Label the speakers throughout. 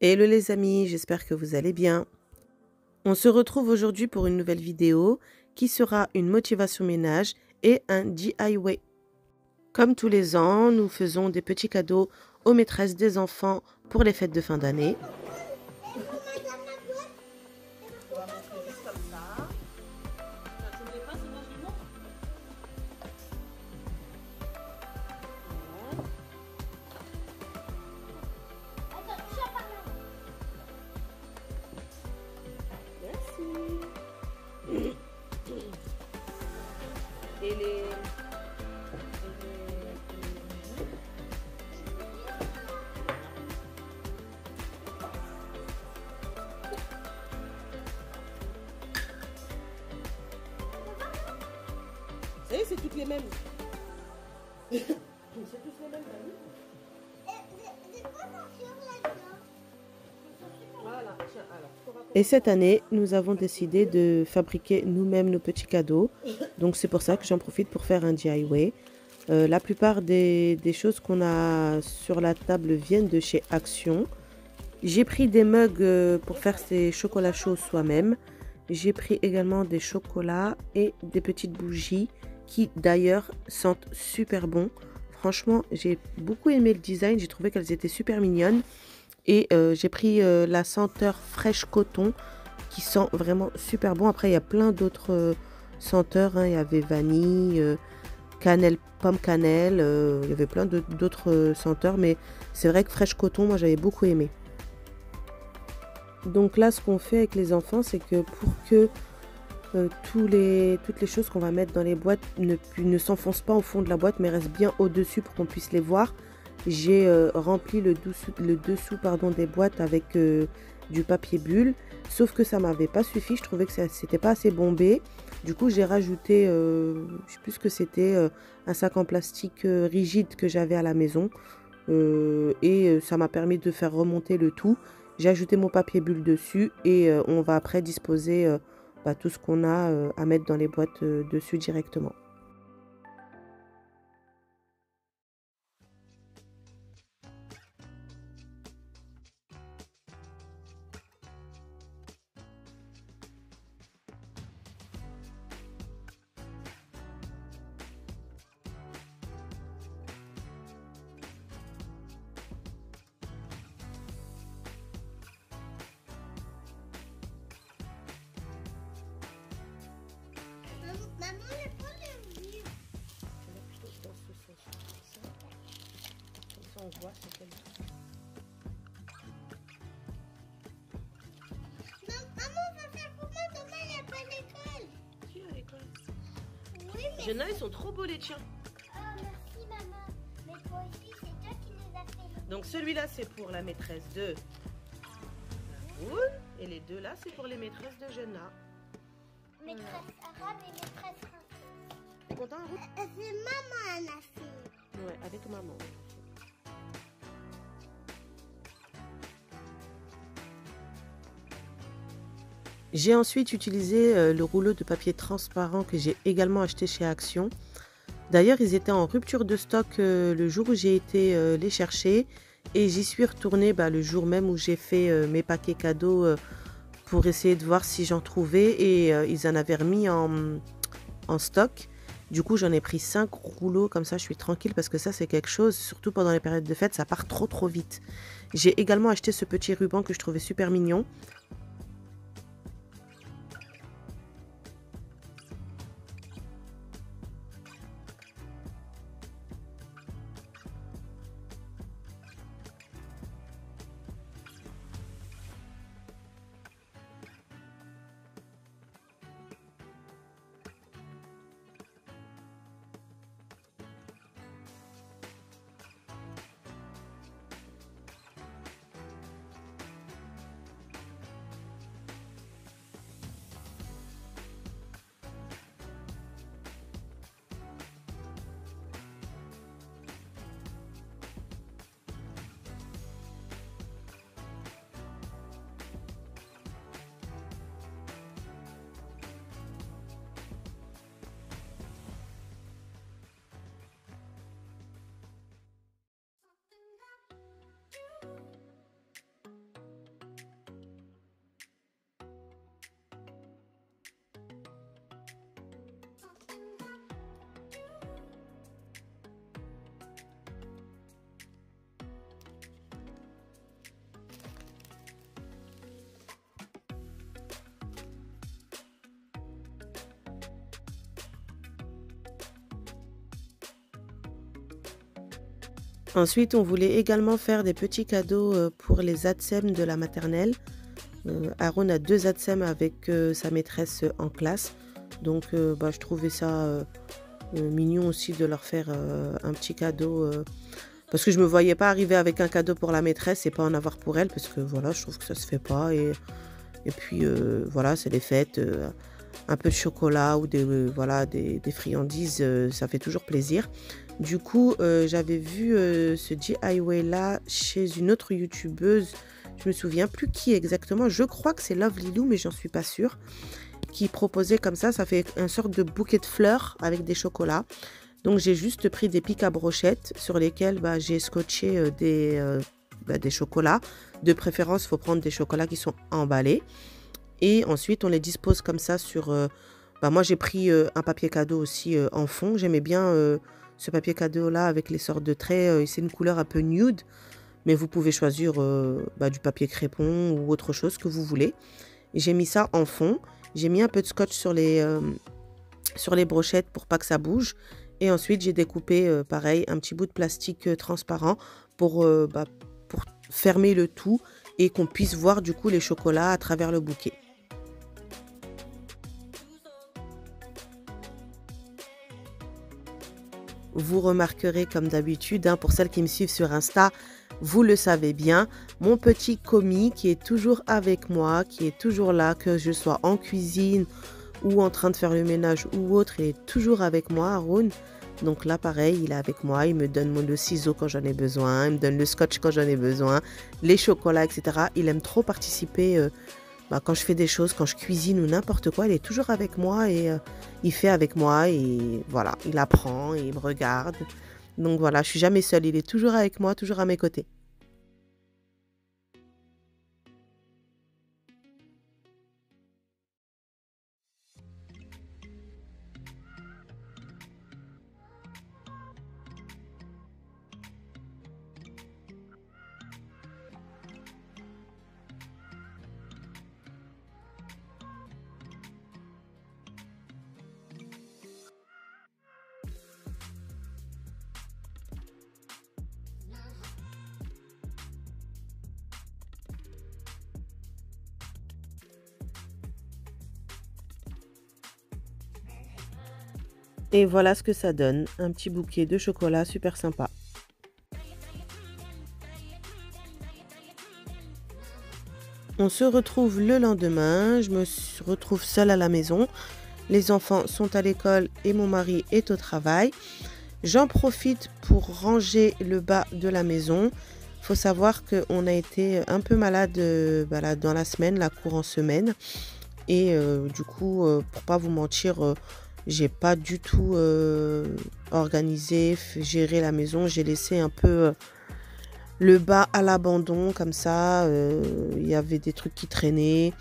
Speaker 1: Hello les amis, j'espère que vous allez bien. On se retrouve aujourd'hui pour une nouvelle vidéo qui sera une motivation ménage et un DIY. Comme tous les ans, nous faisons des petits cadeaux aux maîtresses des enfants pour les fêtes de fin d'année. Et ça y est, c'est toutes les mêmes. C'est tous les mêmes, voilà, tiens, alors. Et cette année, nous avons décidé de fabriquer nous-mêmes nos petits cadeaux. Donc c'est pour ça que j'en profite pour faire un DIY. La plupart des choses qu'on a sur la table viennent de chez Action. J'ai pris des mugs pour faire ces chocolats chauds soi-même. J'ai pris également des chocolats et des petites bougies qui d'ailleurs sentent super bon. Franchement, j'ai beaucoup aimé le design, j'ai trouvé qu'elles étaient super mignonnes. Et j'ai pris la senteur fraîche coton qui sent vraiment super bon. Après, il y a plein d'autres senteurs, hein. Il y avait vanille, cannelle, pomme cannelle, il y avait plein d'autres senteurs. Mais c'est vrai que fraîche coton, moi j'avais beaucoup aimé. Donc là, ce qu'on fait avec les enfants, c'est que pour que toutes les choses qu'on va mettre dans les boîtes ne s'enfoncent pas au fond de la boîte, mais restent bien au-dessus pour qu'on puisse les voir, j'ai rempli le dessous des boîtes avec du papier bulle. Sauf que ça m'avait pas suffi, je trouvais que c'était pas assez bombé. Du coup, j'ai rajouté, je sais plus ce que c'était, un sac en plastique rigide que j'avais à la maison. Ça m'a permis de faire remonter le tout. J'ai ajouté mon papier bulle dessus et on va après disposer tout ce qu'on a à mettre dans les boîtes dessus directement.
Speaker 2: Maman, elle prend le livre.
Speaker 1: Je vais plutôt dans ce sens-là, comme ça on voit c'est quel truc.
Speaker 2: Maman, on va faire comment? Demain, il n'y a pas d'école.
Speaker 1: Si, à l'école.
Speaker 2: Oui, mais...
Speaker 1: Jenna, ils sont trop beaux les tiens.
Speaker 2: Ah, merci, maman. Mais toi aussi, c'est toi qui nous as fait.
Speaker 1: Donc celui-là c'est pour la maîtresse de Raoul et les deux là c'est pour les maîtresses de Jenna.
Speaker 2: Maîtresse arabe et maîtresse française.
Speaker 1: T'es content, Raoul?
Speaker 2: C'est maman, elle a fait.
Speaker 1: Ouais, avec maman. J'ai ensuite utilisé le rouleau de papier transparent que j'ai également acheté chez Action. D'ailleurs, ils étaient en rupture de stock le jour où j'ai été les chercher. Et j'y suis retournée le jour même où j'ai fait mes paquets cadeaux pour essayer de voir si j'en trouvais. Et ils en avaient remis en stock. Du coup, j'en ai pris 5 rouleaux, comme ça je suis tranquille parce que ça c'est quelque chose, surtout pendant les périodes de fête, ça part trop vite. J'ai également acheté ce petit ruban que je trouvais super mignon. Ensuite, on voulait également faire des petits cadeaux pour les ATSEM de la maternelle. Aaron a 2 ATSEM avec sa maîtresse en classe. Donc, je trouvais ça mignon aussi de leur faire un petit cadeau. Parce que je me voyais pas arriver avec un cadeau pour la maîtresse et pas en avoir pour elle. Parce que voilà, je trouve que ça se fait pas. Et puis, voilà, c'est les fêtes. Un peu de chocolat ou des friandises, ça fait toujours plaisir. Du coup, j'avais vu ce DIY là chez une autre youtubeuse, je me souviens plus qui exactement, je crois que c'est Lovely Lou mais j'en suis pas sûre, qui proposait comme ça fait une sorte de bouquet de fleurs avec des chocolats. Donc j'ai juste pris des pics à brochettes sur lesquels j'ai scotché des chocolats. De préférence, il faut prendre des chocolats qui sont emballés. Et ensuite, on les dispose comme ça sur... moi, j'ai pris un papier cadeau aussi en fond. J'aimais bien ce papier cadeau-là avec les sortes de traits. C'est une couleur un peu nude, mais vous pouvez choisir du papier crépon ou autre chose que vous voulez. Et j'ai mis ça en fond. J'ai mis un peu de scotch sur les brochettes pour pas que ça bouge. Et ensuite, j'ai découpé, pareil, un petit bout de plastique transparent pour fermer le tout et qu'on puisse voir du coup les chocolats à travers le bouquet. Vous remarquerez comme d'habitude, pour celles qui me suivent sur Insta, vous le savez bien, mon petit commis qui est toujours avec moi, qui est toujours là, que je sois en cuisine ou en train de faire le ménage ou autre, il est toujours avec moi, Aaron. Donc là, pareil, il est avec moi, il me donne le ciseau quand j'en ai besoin, il me donne le scotch quand j'en ai besoin, les chocolats, etc. Il aime trop participer quand je fais des choses, quand je cuisine ou n'importe quoi, il est toujours avec moi et il fait avec moi et voilà, il apprend et il me regarde. Donc voilà, je suis jamais seule, il est toujours avec moi, toujours à mes côtés. Et voilà ce que ça donne, un petit bouquet de chocolat super sympa. On se retrouve le lendemain, je me retrouve seule à la maison. Les enfants sont à l'école et mon mari est au travail. J'en profite pour ranger le bas de la maison. Il faut savoir qu'on a été un peu malade dans la semaine, la courant semaine. Et du coup, pour pas vous mentir, j'ai pas du tout organisé, géré la maison. J'ai laissé un peu le bas à l'abandon comme ça. Il y avait des trucs qui traînaient.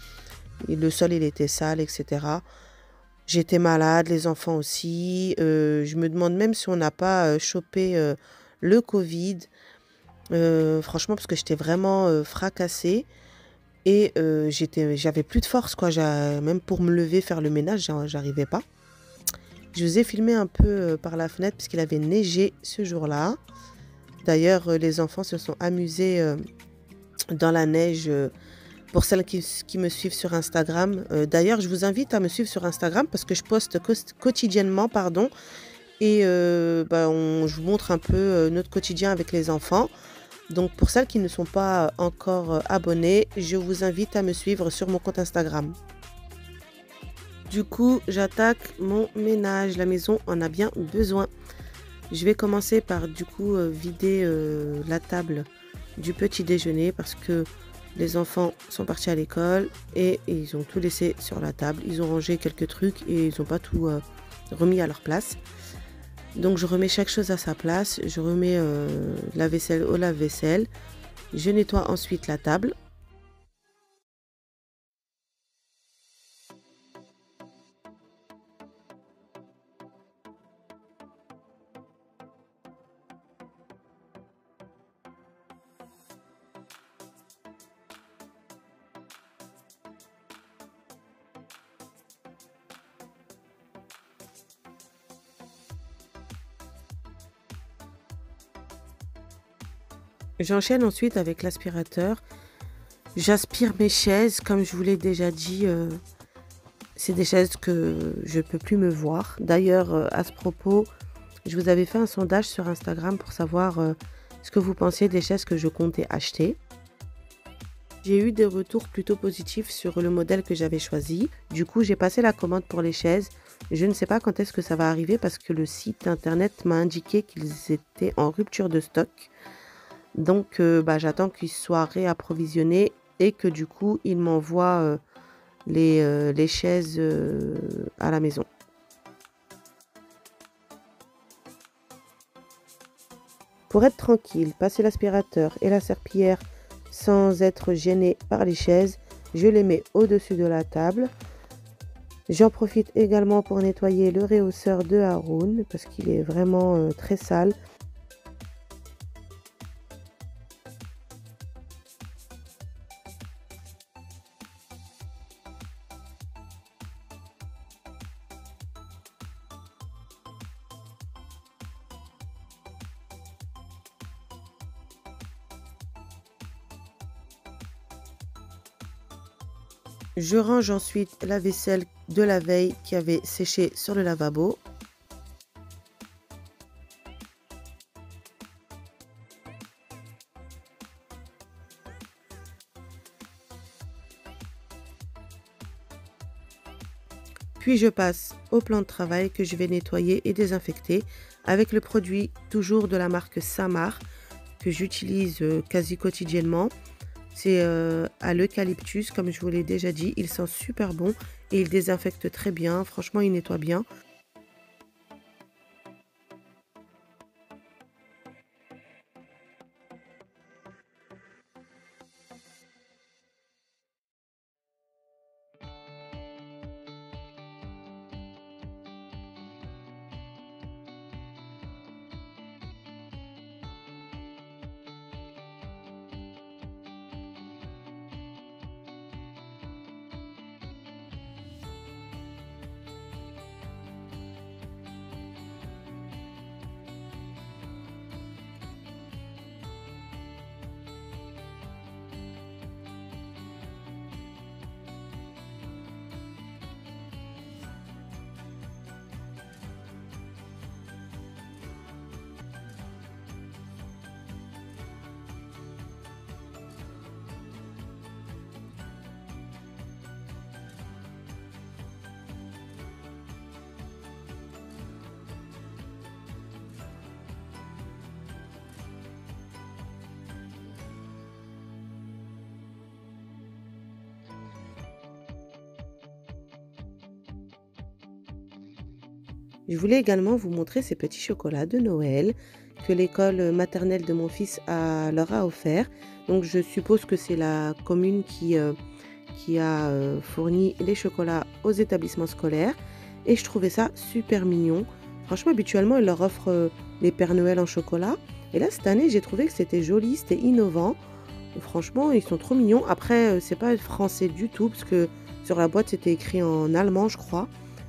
Speaker 1: Et le sol, il était sale, etc. J'étais malade, les enfants aussi. Je me demande même si on n'a pas chopé le Covid. Franchement, parce que j'étais vraiment fracassée. Et j'avais plus de force, quoi. Même pour me lever, faire le ménage, j'arrivais pas. Je vous ai filmé un peu par la fenêtre puisqu'il avait neigé ce jour-là. D'ailleurs, les enfants se sont amusés dans la neige. Pour celles qui me suivent sur Instagram. D'ailleurs, je vous invite à me suivre sur Instagram parce que je poste quotidiennement, pardon. Et je vous montre un peu notre quotidien avec les enfants. Donc, pour celles qui ne sont pas encore abonnées, je vous invite à me suivre sur mon compte Instagram. Du coup, j'attaque mon ménage. La maison en a bien besoin. Je vais commencer par du coup vider la table du petit déjeuner parce que les enfants sont partis à l'école et ils ont tout laissé sur la table. Ils ont rangé quelques trucs et ils n'ont pas tout remis à leur place. Donc je remets chaque chose à sa place. Je remets la vaisselle au lave-vaisselle. Je nettoie ensuite la table. J'enchaîne ensuite avec l'aspirateur. J'aspire mes chaises, comme je vous l'ai déjà dit, c'est des chaises que je ne peux plus me voir. D'ailleurs, à ce propos, je vous avais fait un sondage sur Instagram pour savoir ce que vous pensiez des chaises que je comptais acheter. J'ai eu des retours plutôt positifs sur le modèle que j'avais choisi. Du coup, j'ai passé la commande pour les chaises. Je ne sais pas quand est-ce que ça va arriver parce que le site internet m'a indiqué qu'ils étaient en rupture de stock. Donc, j'attends qu'ils soient réapprovisionnés et que du coup, ils m'envoient les chaises à la maison. Pour être tranquille, passer l'aspirateur et la serpillière sans être gêné par les chaises, je les mets au-dessus de la table. J'en profite également pour nettoyer le réhausseur de Haroun parce qu'il est vraiment très sale. Je range ensuite la vaisselle de la veille qui avait séché sur le lavabo. Puis je passe au plan de travail que je vais nettoyer et désinfecter avec le produit toujours de la marque Samar que j'utilise quasi quotidiennement. C'est à l'eucalyptus, comme je vous l'ai déjà dit. Il sent super bon et il désinfecte très bien. Franchement, il nettoie bien. Je voulais également vous montrer ces petits chocolats de Noël que l'école maternelle de mon fils leur a offert. Donc je suppose que c'est la commune qui a fourni les chocolats aux établissements scolaires. Et je trouvais ça super mignon. Franchement, habituellement, ils leur offrent les Pères Noël en chocolat. Et là, cette année, j'ai trouvé que c'était joli, c'était innovant. Franchement, ils sont trop mignons. Après, c'est pas français du tout, parce que sur la boîte, c'était écrit en allemand, je crois.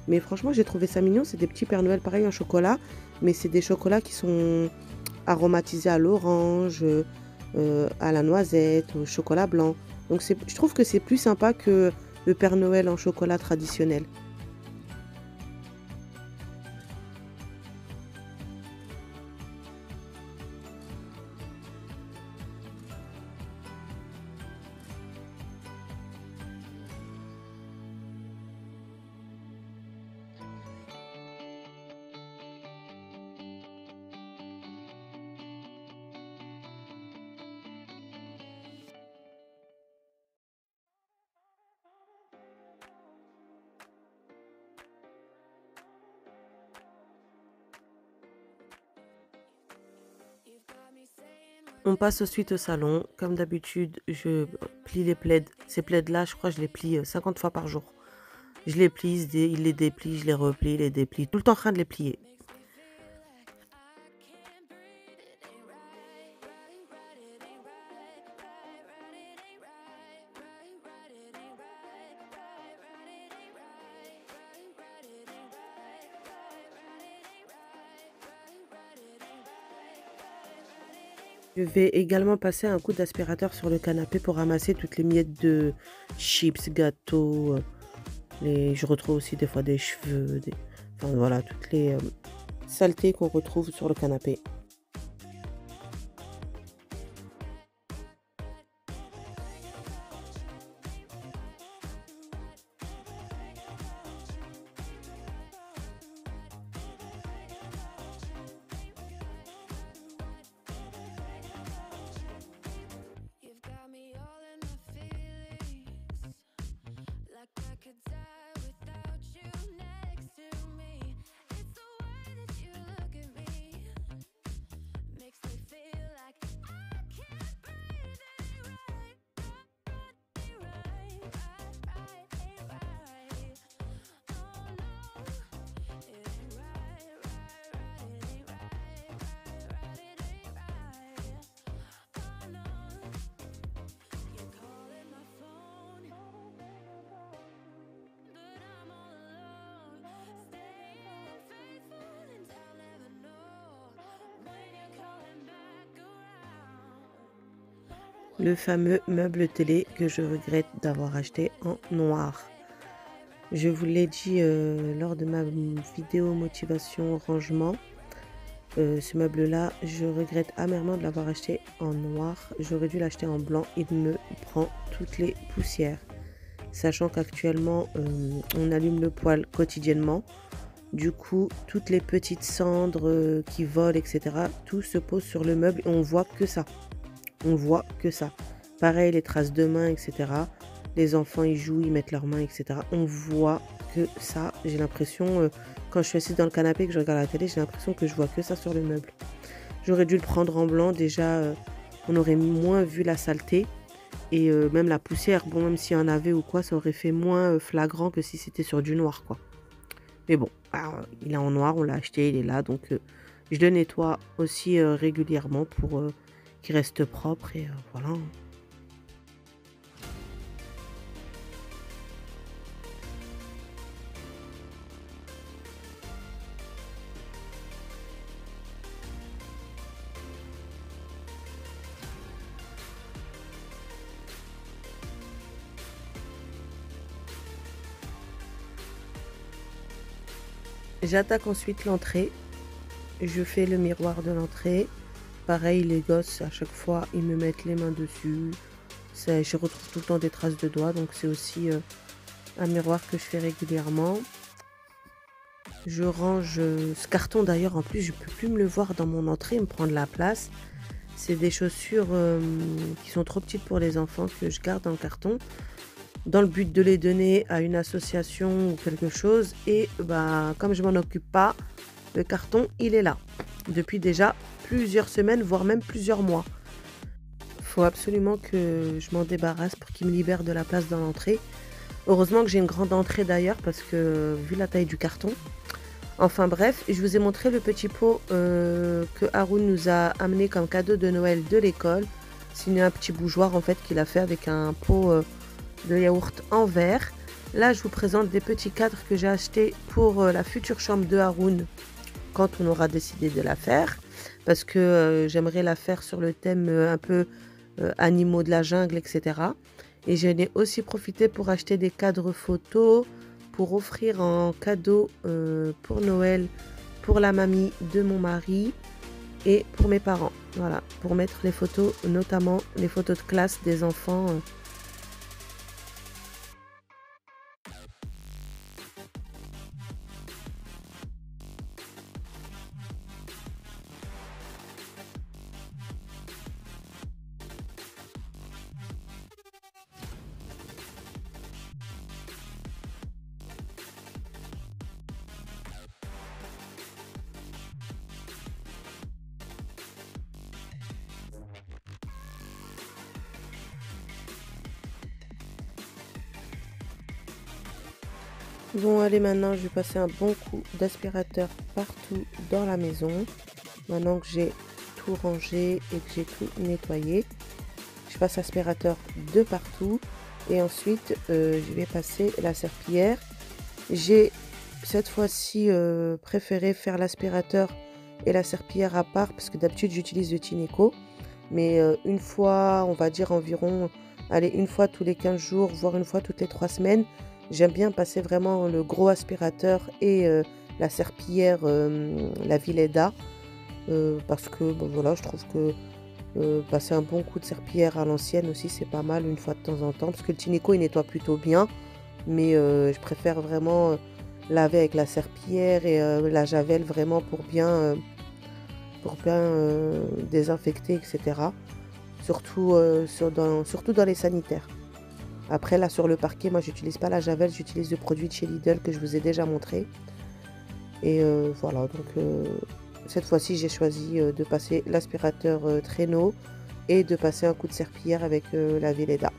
Speaker 1: Mais franchement, j'ai trouvé ça mignon. C'est des petits Pères Noël pareil en chocolat. Mais c'est des chocolats qui sont aromatisés à l'orange, à la noisette, au chocolat blanc. Donc je trouve que c'est plus sympa que le Père Noël en chocolat traditionnel. On passe ensuite au salon. Comme d'habitude, je plie les plaids. Ces plaids-là, je crois que je les plie 50 fois par jour. Je les plie, il les déplie, je les replie, les déplie. Tout le temps en train de les plier. Je vais également passer un coup d'aspirateur sur le canapé pour ramasser toutes les miettes de chips, gâteaux. Je retrouve aussi des fois des cheveux, enfin voilà, toutes les saletés qu'on retrouve sur le canapé.
Speaker 3: You've got me all in my feelings, like I could die without you next to me. It's the way that you look at me, makes me feel like I can't breathe. Ain't right, ain't right. Oh no, it ain't right, it ain't right, it ain't right. Oh no. You're calling my phone, but I'm all alone. Staying faithful and I'll never know when you're calling back around.
Speaker 1: Le fameux meuble télé que je regrette d'avoir acheté en noir. Je vous l'ai dit lors de ma vidéo motivation rangement. Ce meuble-là, je regrette amèrement de l'avoir acheté en noir. J'aurais dû l'acheter en blanc. Il me prend toutes les poussières. Sachant qu'actuellement, on allume le poêle quotidiennement. Du coup, toutes les petites cendres qui volent, etc., tout se pose sur le meuble et on voit que ça. On voit que ça. Pareil, les traces de mains, etc. Les enfants, ils jouent, ils mettent leurs mains, etc. On voit que ça. J'ai l'impression, quand je suis assise dans le canapé et que je regarde la télé, j'ai l'impression que je vois que ça sur le meuble. J'aurais dû le prendre en blanc. Déjà, on aurait moins vu la saleté. Et même la poussière, bon, même s'il y en avait ou quoi, ça aurait fait moins flagrant que si c'était sur du noir, quoi. Mais bon, alors, il est en noir, on l'a acheté, il est là. Donc, je le nettoie aussi régulièrement pour qu'il reste propre. Et voilà. J'attaque ensuite l'entrée. Je fais le miroir de l'entrée. Pareil, les gosses, à chaque fois, ils me mettent les mains dessus. Je retrouve tout le temps des traces de doigts. Donc, c'est aussi un miroir que je fais régulièrement. Je range ce carton. D'ailleurs, en plus, je ne peux plus me le voir dans mon entrée. Il me prend de la place. C'est des chaussures qui sont trop petites pour les enfants que je garde dans le carton, dans le but de les donner à une association ou quelque chose. Et bah, comme je m'en occupe pas, le carton, il est là. Depuis déjà plusieurs semaines, voire même plusieurs mois. Il faut absolument que je m'en débarrasse pour qu'il me libère de la place dans l'entrée. Heureusement que j'ai une grande entrée d'ailleurs, parce que vu la taille du carton. Enfin bref, je vous ai montré le petit pot que Haroun nous a amené comme cadeau de Noël de l'école. C'est un petit bougeoir en fait qu'il a fait avec un pot de yaourt en verre. Là, je vous présente des petits cadres que j'ai achetés pour la future chambre de Haroun quand on aura décidé de la faire. Parce que j'aimerais la faire sur le thème un peu animaux de la jungle, etc. Et j'en ai aussi profité pour acheter des cadres photos pour offrir en cadeau pour Noël, pour la mamie de mon mari et pour mes parents. Voilà, pour mettre les photos, notamment les photos de classe des enfants. Bon, allez, maintenant, je vais passer un bon coup d'aspirateur partout dans la maison. Maintenant que j'ai tout rangé et que j'ai tout nettoyé, je passe aspirateur de partout. Et ensuite, je vais passer la serpillière. J'ai cette fois-ci préféré faire l'aspirateur et la serpillière à part parce que d'habitude, j'utilise le Tineco. Mais une fois, on va dire environ, allez, une fois tous les 15 jours, voire une fois toutes les 3 semaines, j'aime bien passer vraiment le gros aspirateur et la serpillière, la Vileda, parce que bon, voilà, je trouve que passer un bon coup de serpillière à l'ancienne aussi, c'est pas mal une fois de temps en temps, parce que le Tinico, il nettoie plutôt bien, mais je préfère vraiment laver avec la serpillière et la javel vraiment pour bien désinfecter, etc. Surtout, surtout dans les sanitaires. Après, là, sur le parquet, moi, j'utilise pas la javel, j'utilise le produit de chez Lidl que je vous ai déjà montré. Et voilà, donc cette fois-ci, j'ai choisi de passer l'aspirateur traîneau et de passer un coup de serpillière avec la Velleda.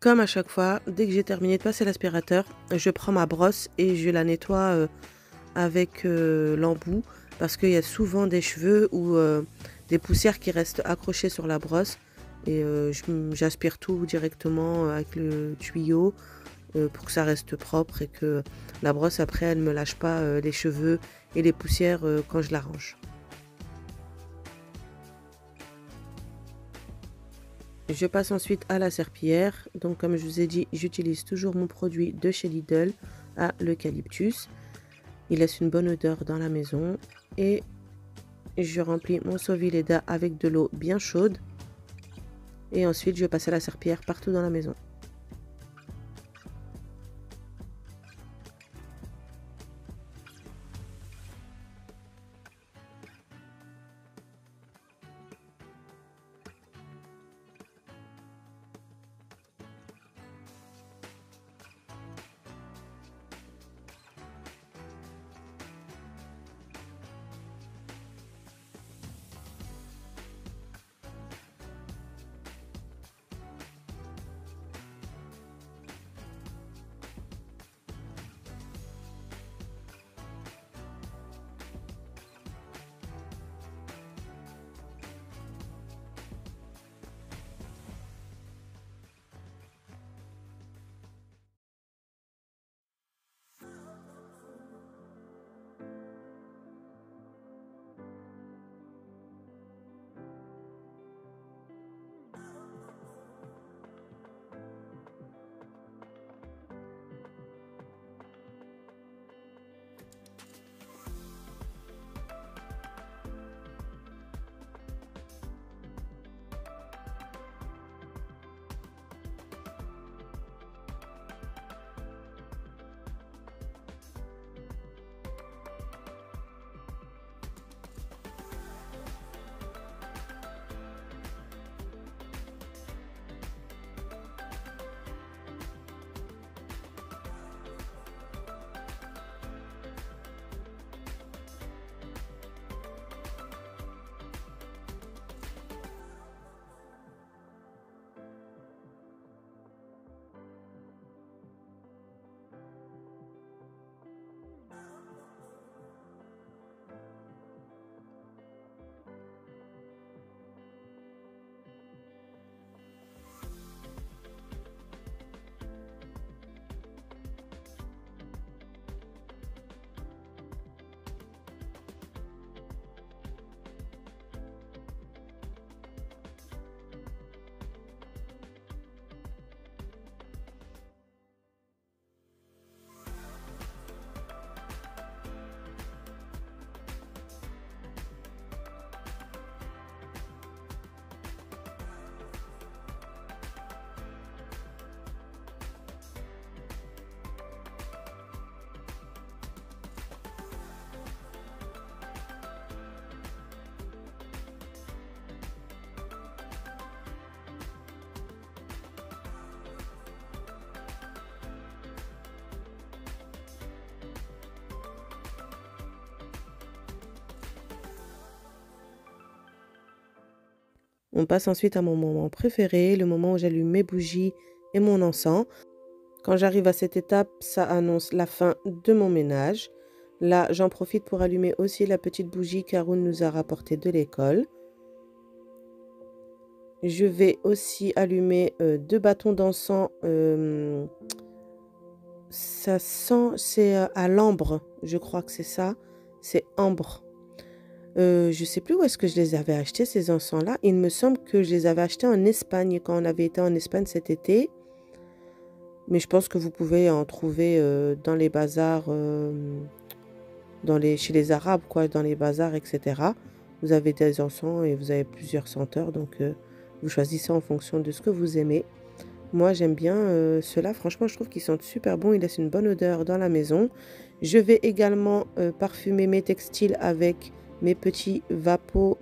Speaker 1: Comme à chaque fois, dès que j'ai terminé de passer l'aspirateur, je prends ma brosse et je la nettoie avec l'embout parce qu'il y a souvent des cheveux ou des poussières qui restent accrochées sur la brosse et j'aspire tout directement avec le tuyau pour que ça reste propre et que la brosse après elle me lâche pas les cheveux et les poussières quand je la range. Je passe ensuite à la serpillière. Donc comme je vous ai dit, j'utilise toujours mon produit de chez Lidl à l'eucalyptus. Il laisse une bonne odeur dans la maison. Et je remplis mon Sovileda avec de l'eau bien chaude. Et ensuite, je passe à la serpillière partout dans la maison. On passe ensuite à mon moment préféré, le moment où j'allume mes bougies et mon encens. Quand j'arrive à cette étape, ça annonce la fin de mon ménage. Là, j'en profite pour allumer aussi la petite bougie qu'Haroun nous a rapportée de l'école. Je vais aussi allumer 2 bâtons d'encens. Ça sent, c'est à l'ambre, je crois que c'est ça. C'est ambre. Je sais plus où est-ce que je les avais achetés, ces encens-là. Il me semble que je les avais achetés en Espagne, quand on avait été en Espagne cet été. Mais je pense que vous pouvez en trouver dans les bazars, chez les Arabes, quoi, dans les bazars, etc. Vous avez des encens et vous avez plusieurs senteurs, donc vous choisissez en fonction de ce que vous aimez. Moi, j'aime bien ceux-là. Franchement, je trouve qu'ils sentent super bons. Ils laissent une bonne odeur dans la maison. Je vais également parfumer mes textiles avec mes petits vapos.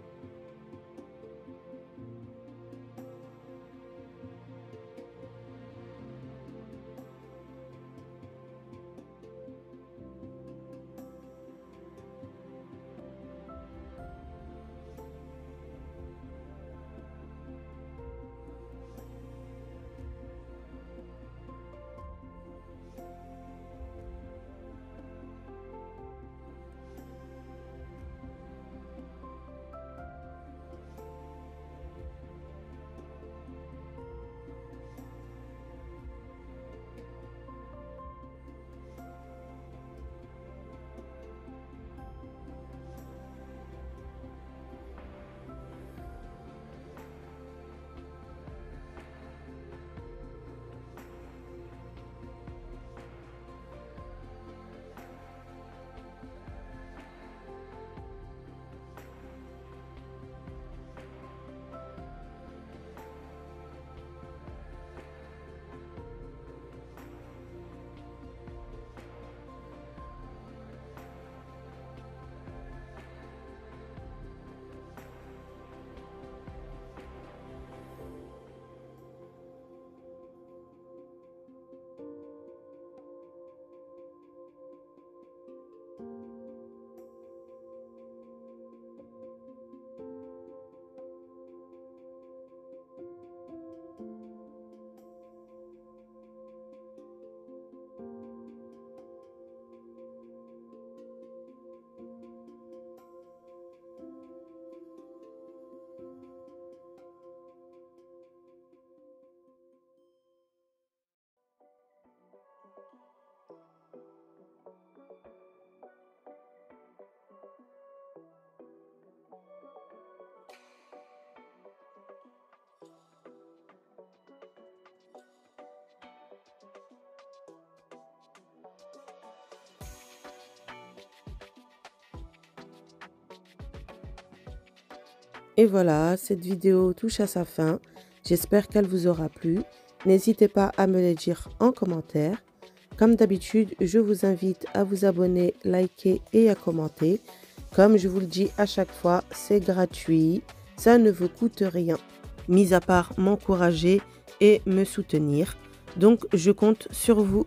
Speaker 1: Et voilà, cette vidéo touche à sa fin. J'espère qu'elle vous aura plu. N'hésitez pas à me le dire en commentaire. Comme d'habitude, je vous invite à vous abonner, liker et à commenter. Comme je vous le dis à chaque fois, c'est gratuit. Ça ne vous coûte rien, mis à part m'encourager et me soutenir. Donc, je compte sur vous